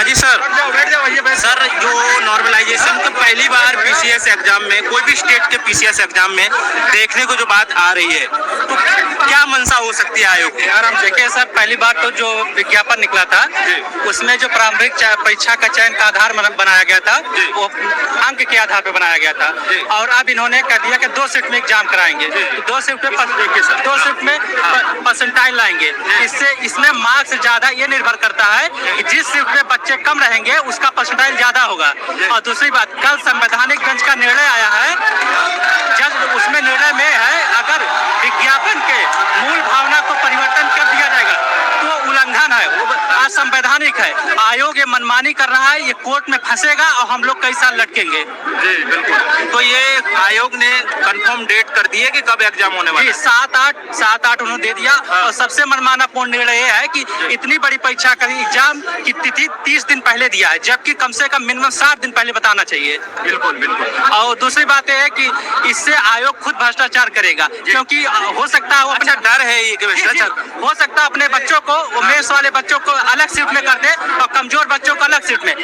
हाँ जी sir. Sir जो normalisation तो पहली बार पीसीएस एग्जाम में, कोई भी स्टेट के पीसीएस एग्जाम में देखने को जो बात आ रही है, तो क्या मंशा हो सकती है आयोग की? अगर हम देखें सर, पहली बार तो जो विज्ञापन निकला था उसमें जो प्रारंभिक परीक्षा का चयन का आधार बनाया गया था वो अंक के आधार पर बनाया गया था, और अब इन्होंने कह दिया कि 2 शिफ्ट में एग्जाम कराएंगे। तो 2 शिफ्ट में परसेंटाइल लाएंगे। इससे इसमें मार्क्स ज्यादा ये निर्भर करता है कि जिस शिफ्ट में बच्चे कम रहेंगे उसका परसेंटाइल ज्यादा होगा। और दूसरी बात, कल संवैधानिक बेंच का निर्णय आया है, जज उसमें निर्णय में है अगर विज्ञापन के मूल भावना को परिवर्तन कर दिया जाएगा तो उल्लंघन है, वो असंवैधानिक है। आयोग ये मनमानी कर रहा है, ये कोर्ट में फंसेगा और हम लोग कई साल लटकेंगे। जी बिल्कुल। तो ये आयोग ने कंफर्म डेट कर दी है कि कब एग्जाम होने वाला है? 7-8 उन्होंने दे दिया। और सबसे मनमानापूर्ण निर्णय ये है कि इतनी बड़ी परीक्षा का एग्जाम की तिथि 30 दिन पहले दिया है, जबकि कम से कम मिनिमम 60 दिन पहले बताना चाहिए। बिल्कुल बिल्कुल। और दूसरी बात यह है कि इससे आयोग खुद भ्रष्टाचार करेगा, क्योंकि हो सकता है वो अच्छा, डर है ये कि भ्रष्टाचार हो सकता है अपने बच्चों को, मेष वाले बच्चों को अलग शिफ्ट में कर दे और कमजोर बच्चों को अलग शिफ्ट में।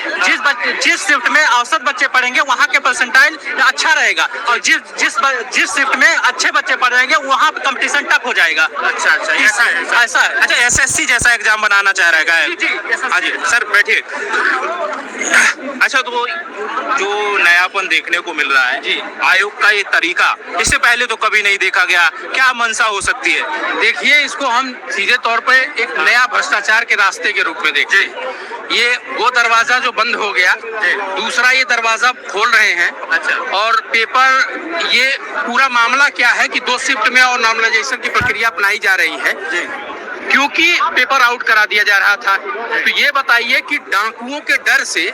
जिस शिफ्ट में औसत बच्चे पढ़ेंगे वहाँ के परसेंटाइल अच्छा रहेगा, और जिस शिफ्ट में अच्छे बच्चे पढ़ेंगे वहाँ कंपटीशन टफ हो जाएगा। अच्छा, ऐसा है। अच्छा, एसएससी जैसा एग्जाम बनाना चाह रहा है? हाँ जी सर, बैठिए। अच्छा, तो जो नयापन देखने को मिल रहा है जी, आयोग का ये तरीका, इससे पहले तो कभी नहीं देखा गया, क्या मंशा हो सकती है? देखिए, इसको हम सीधे तौर पे एक नया भ्रष्टाचार के रास्ते के रूप में देखते हैं। ये वो दरवाजा जो बंद हो गया, दूसरा ये दरवाजा खोल रहे हैं। अच्छा। और पेपर, ये पूरा मामला क्या है कि 2 शिफ्ट में और नॉर्मलाइजेशन की प्रक्रिया अपनाई जा रही है क्योंकि पेपर आउट करा दिया जा रहा था। तो ये बताइए कि डाकुओं के डर से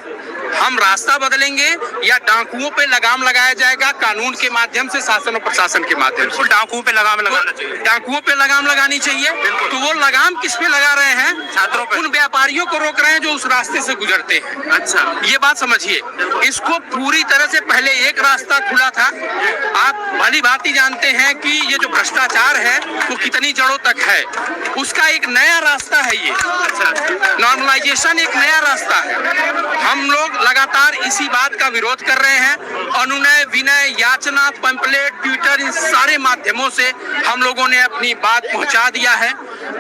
हम रास्ता बदलेंगे या डाकुओं पे लगाम लगाया जाएगा कानून के माध्यम से, शासन और प्रशासन के माध्यम से? डाकुओं पे लगाम लगाना चाहिए। डाकुओं पे लगाम लगानी चाहिए। तो वो लगाम किस पे लगा रहे हैं? छात्रों पे। उन व्यापारियों को रोक रहे हैं जो उस रास्ते से गुजरते हैं। अच्छा, ये बात समझिए। इसको पूरी तरह से, पहले एक रास्ता खुला था। आप भली भांति जानते हैं कि ये जो भ्रष्टाचार है वो कितनी जड़ों तक है, उसका एक नया रास्ता है ये। नॉर्मलाइजेशन एक नया रास्ता है। हम लोग लगातार इसी बात का विरोध कर रहे हैं। अनुनय, विनय, याचना, पंपलेट, ट्विटर, इन सारे माध्यमों से हम लोगों ने अपनी बात पहुंचा दिया है।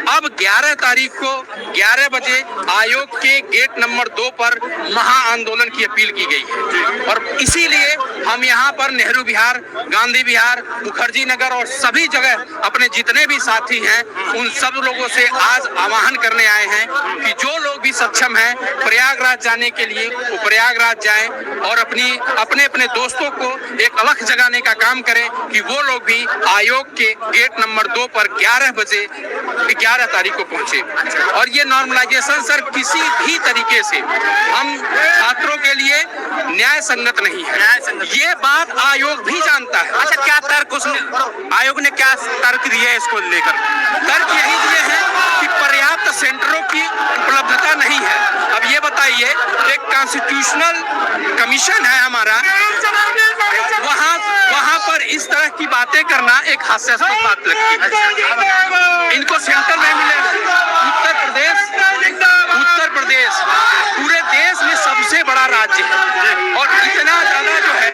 अब 11 तारीख को 11 बजे आयोग के गेट नंबर 2 पर महा आंदोलन की अपील की गई है, और इसीलिए हम यहाँ पर नेहरू विहार, गांधी विहार, मुखर्जी नगर और सभी जगह अपने जितने भी साथी हैं उन सब लोगों से आज आह्वान करने आए हैं कि जो लोग भी सक्षम हैं प्रयागराज जाने के लिए वो प्रयागराज जाएं और अपने अपने दोस्तों को एक अलख जगाने का काम करें कि वो लोग भी आयोग के गेट नंबर 2 पर 11 बजे 11 तारीख को पहुंचे। और ये नॉर्मलाइजेशन सर किसी भी तरीके से हम छात्रों के लिए न्याय संगत नहीं है। ये बात आयोग भी जानता है। अच्छा, क्या तर्क आयोग ने क्या तर्क दिए है इसको लेकर? तर्क यही दिए हैं कि पर्याप्त सेंटरों की उपलब्धता नहीं है। अब ये बताइए, एक कॉन्स्टिट्यूशनल कमीशन है हमारा, वहाँ पर इस तरह की बातें करना एक हास्यास्पद बात लगती है। इनको सेंटर नहीं मिलेगा। उत्तर प्रदेश पूरे देश में सबसे बड़ा राज्य है, और इतना ज्यादा जो है,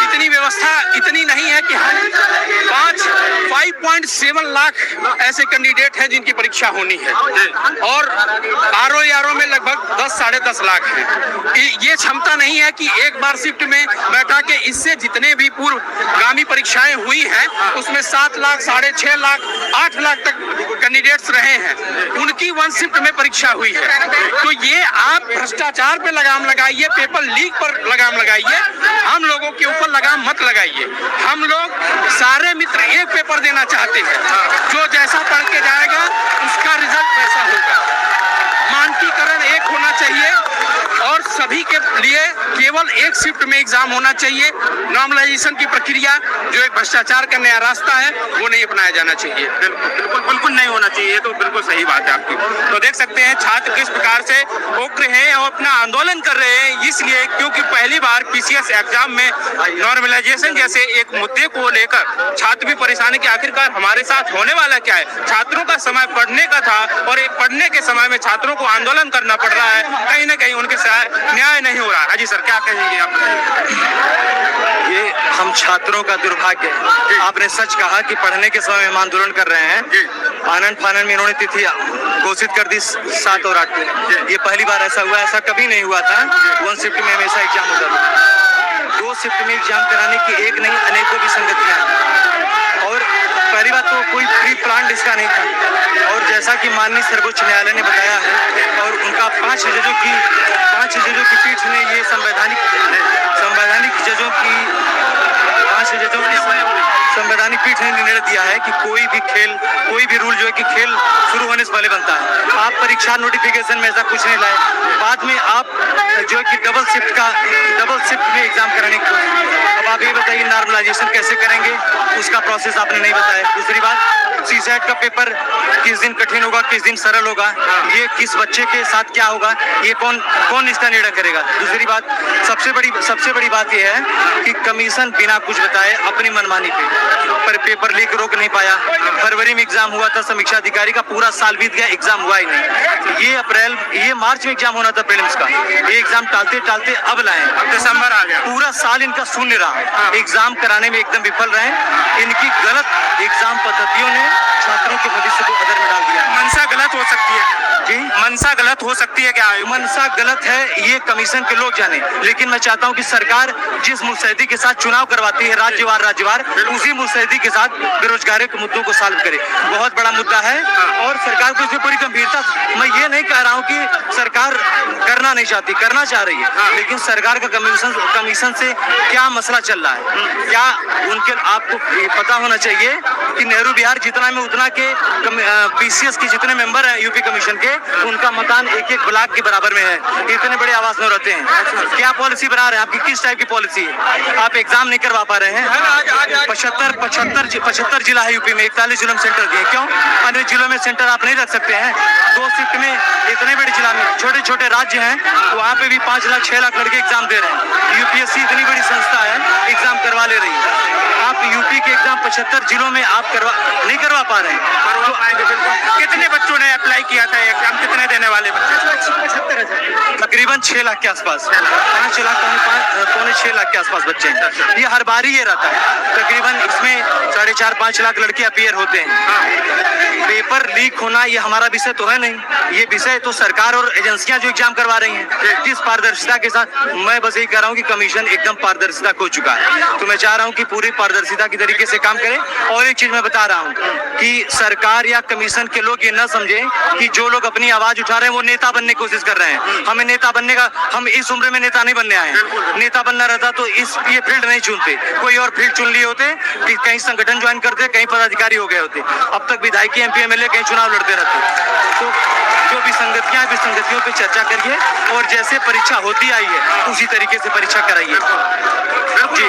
इतनी व्यवस्था इतनी नहीं है कि हम 5.7 लाख ऐसे कैंडिडेट हैं जिनकी परीक्षा होनी है, और RO में लगभग 10-10.5 लाख है। ये क्षमता नहीं है कि एक बार शिफ्ट में बैठा के, इससे जितने भी पूर्वगामी परीक्षाएं हुई हैं उसमें 7 लाख, 6.5 लाख, 8 लाख तक कैंडिडेट्स रहे हैं, उनकी 1 शिफ्ट में परीक्षा हुई है। तो ये आप भ्रष्टाचार पे लगाम लगाइए, पेपर लीक पर लगाम लगाइए, हम लोगों के ऊपर लगाम मत लगाइए। हम लोग सारे मित्र एक पेपर देना चाहते हैं, जो जैसा पढ़ के जाएगा उसका रिजल्ट वैसा होगा। मानकीकरण एक होना चाहिए और सभी के लिए केवल केवल एक शिफ्ट में एग्जाम होना चाहिए। नॉर्मलाइजेशन की प्रक्रिया जो एक भ्रष्टाचार का नया रास्ता है वो नहीं अपनाया जाना चाहिए। बिल्कुल बिल्कुल नहीं होना चाहिए, ये तो बिल्कुल सही बात है आपकी। तो देख सकते हैं छात्र किस प्रकार से उग्र हैं और अपना आंदोलन कर रहे हैं, इसलिए क्योंकि पहली बार पीसीएस एग्जाम में नॉर्मलाइजेशन जैसे एक मुद्दे को लेकर छात्र भी परेशान है कि आखिरकार हमारे साथ होने वाला क्या है। छात्रों का समय पढ़ने का था और एक पढ़ने के समय में छात्रों को आंदोलन करना पड़ रहा है, कहीं ना कहीं उनके साथ न्याय नहीं हो रहा है। जी सर, क्या कहेंगे आप? ये हम छात्रों का दुर्भाग्य है। आपने सच कहा कि पढ़ने के समय हम आंदोलन कर रहे हैं। आनंद फानन में इन्होंने तिथि घोषित कर दी 7 और 8 में। ये पहली बार ऐसा हुआ, ऐसा कभी नहीं हुआ था। 1 शिफ्ट में हमेशा एग्जाम होता था। 2 शिफ्ट में एग्जाम कराने की एक नहीं अनेकों की संगतियां हैं। और पहली बात तो कोई प्री प्लान इसका नहीं था। और जैसा कि माननीय सर्वोच्च न्यायालय ने बताया है और उनका 5 जजों की पीठ ने ये संवैधानिक जजों की 5 जजों की संवैधानिक पीठ ने निर्णय दिया है कि कोई भी रूल जो है कि खेल शुरू होने से पहले बनता है। आप परीक्षा नोटिफिकेशन में ऐसा कुछ नहीं लाए, बाद में आप जो है कि डबल शिफ्ट में एग्जाम कराने की कोशिश। अब आप ये बताइए नॉर्मलाइजेशन कैसे करेंगे, उसका प्रोसेस आपने नहीं बताया। दूसरी बात, सीसेट का पेपर किस दिन कठिन होगा, किस दिन सरल होगा, ये किस बच्चे के साथ क्या होगा, ये कौन इसका निर्णय करेगा। दूसरी बात, सबसे बड़ी बात यह है कि कमीशन बिना कुछ बताए अपनी मनमानी पर पेपर लीक रोक नहीं पाया। फरवरी में एग्जाम हुआ था, समीक्षा अधिकारी का पूरा साल बीत गया, एग्जाम हुआ ही नहीं। ये मार्च में एग्जाम होना था प्रीलिम्स का, ये एग्जाम टालते अब लाए, अब दिसंबर आ गया। पूरा साल इनका शून्य रहा, एग्जाम कराने में एकदम विफल रहे। इनकी गलत एग्जाम पद्धतियों ने छात्रों के भविष्य को अधर में डाल दिया। मंशा गलत हो सकती है जी, मंशा गलत हो सकती है क्या? मंशा गलत है ये कमीशन के लोग जाने, लेकिन मैं चाहता हूं कि सरकार जिस मुस्तैदी के साथ चुनाव करवाती है राज्यवार उसी मुस्तैदी के साथ बेरोजगारी के मुद्दों को सॉल्व करे। बहुत बड़ा मुद्दा है और सरकार को इसमें पूरी गंभीरता, मैं ये नहीं कह रहा हूं कि सरकार करना नहीं चाहती, करना चाह रही है, लेकिन सरकार का कमीशन से क्या मसला चल रहा है, क्या उनके आपको पता होना चाहिए कि नेहरू बिहार जितना में उतना के पीसीएस के जितने मेंबर हैं यूपी कमीशन के, उनका मकान एक ब्लॉक के बराबर में है। इतने बड़े आवास में रहते हैं। क्या पॉलिसी बना रहे हैं, आपकी किस टाइप की पॉलिसी है? आप एग्जाम नहीं करवा पा रहे हैं। 75 जिला है यूपी में, 41 जिलों में सेंटर दिए। क्यों? अन्य जिलों में सेंटर आप नहीं रख सकते हैं? 2 शिफ्ट में इतने बड़े जिला में छोटे राज्य हैं, वहाँ पे भी 5 लाख 6 लाख लड़के एग्जाम दे रहे हैं। यूपीएससी इतनी बड़ी संस्था है, एग्जाम करवा ले रही है। आप यूपी के एग्जाम 75 जिलों में आप नहीं करवा पा रहे हैं। कितने बच्चों ने अप्लाई किया था एग्जाम, कितने देने वाले बच्चे? तकरीबन 6 लाख के आसपास, 5 लाख पौने 6 लाख के आसपास बच्चे हैं। ये हर बार ही ये रहता है, तकरीबन इसमें 4.5-5 लाख लड़के अपीयर होते हैं। पेपर लीक होना ये हमारा विषय तो है नहीं, ये विषय तो सरकार और एजेंसियां जो एग्जाम करवा रही हैं जिस पारदर्शिता के साथ। मैं बस यही कह रहा हूँ कि कमीशन एकदम पारदर्शिता खो चुका है, तो मैं चाह रहा हूँ कि पूरी पारदर्शिता की तरीके से काम करें। और एक चीज मैं बता रहा हूँ कि सरकार या कमीशन के लोग ये न समझे कि जो लोग अपनी आवाज उठा रहे हैं वो नेता बनने की कोशिश कर रहे हैं। हमें नेता बनने का, हम इस उम्र में नेता नहीं बनने आए हैं। नेता बनना रहता तो ये फील्ड नहीं चुनते, कोई और फील्ड चुन लिए होते, कि कहीं संगठन ज्वाइन करते, कहीं पदाधिकारी हो गए होते। अब तक विधायकी एमपी एमएलए कहीं चुनाव लड़ते रहते। तो जो विसंगतियों पे चर्चा करिए और जैसे परीक्षा होती आई है उसी तरीके से परीक्षा कराइए। जी।